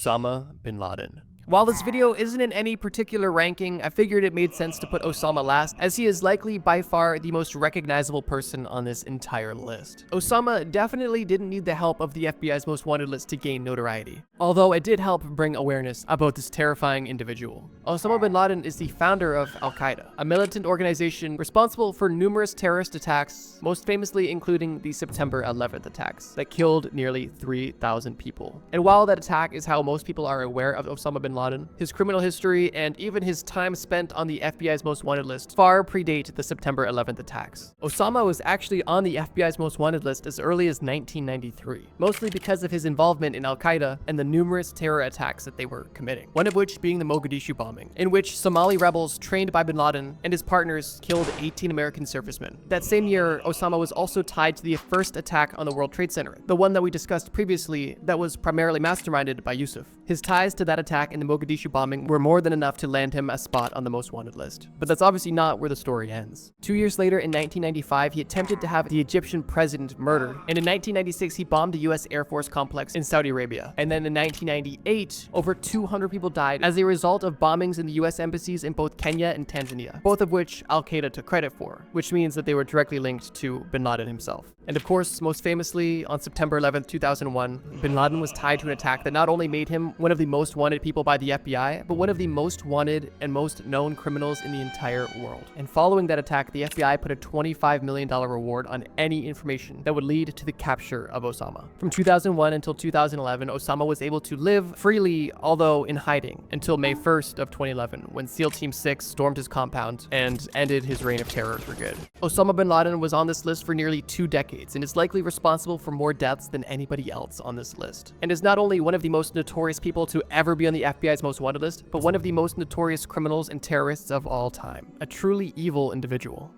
Osama bin Laden. While this video isn't in any particular ranking, I figured it made sense to put Osama last, as he is likely by far the most recognizable person on this entire list. Osama definitely didn't need the help of the FBI's most wanted list to gain notoriety, although it did help bring awareness about this terrifying individual. Osama bin Laden is the founder of Al-Qaeda, a militant organization responsible for numerous terrorist attacks, most famously including the September 11th attacks that killed nearly 3,000 people. And while that attack is how most people are aware of Osama bin Laden, his criminal history, and even his time spent on the FBI's most wanted list far predate the September 11th attacks. Osama was actually on the FBI's most wanted list as early as 1993, mostly because of his involvement in Al-Qaeda and the numerous terror attacks that they were committing, one of which being the Mogadishu bombing, in which Somali rebels trained by bin Laden and his partners killed 18 American servicemen. That same year, Osama was also tied to the first attack on the World Trade Center, the one that we discussed previously that was primarily masterminded by Yusuf. His ties to that attack and the Mogadishu bombing were more than enough to land him a spot on the most wanted list. But that's obviously not where the story ends. 2 years later, in 1995, he attempted to have the Egyptian president murdered, and in 1996, he bombed the US Air Force complex in Saudi Arabia. And then in 1998, over 200 people died as a result of bombings in the US embassies in both Kenya and Tanzania, both of which Al-Qaeda took credit for, which means that they were directly linked to bin Laden himself. And of course, most famously, on September 11th, 2001, bin Laden was tied to an attack that not only made him one of the most wanted people by the FBI, but one of the most wanted and most known criminals in the entire world. And following that attack, the FBI put a $25 million reward on any information that would lead to the capture of Osama. From 2001 until 2011, Osama was able to live freely, although in hiding, until May 1st of 2011, when SEAL Team 6 stormed his compound and ended his reign of terror for good. Osama bin Laden was on this list for nearly 2 decades and is likely responsible for more deaths than anybody else on this list, and is not only one of the most notorious people to ever be on the FBI's most wanted list, but one of the most notorious criminals and terrorists of all time. A truly evil individual.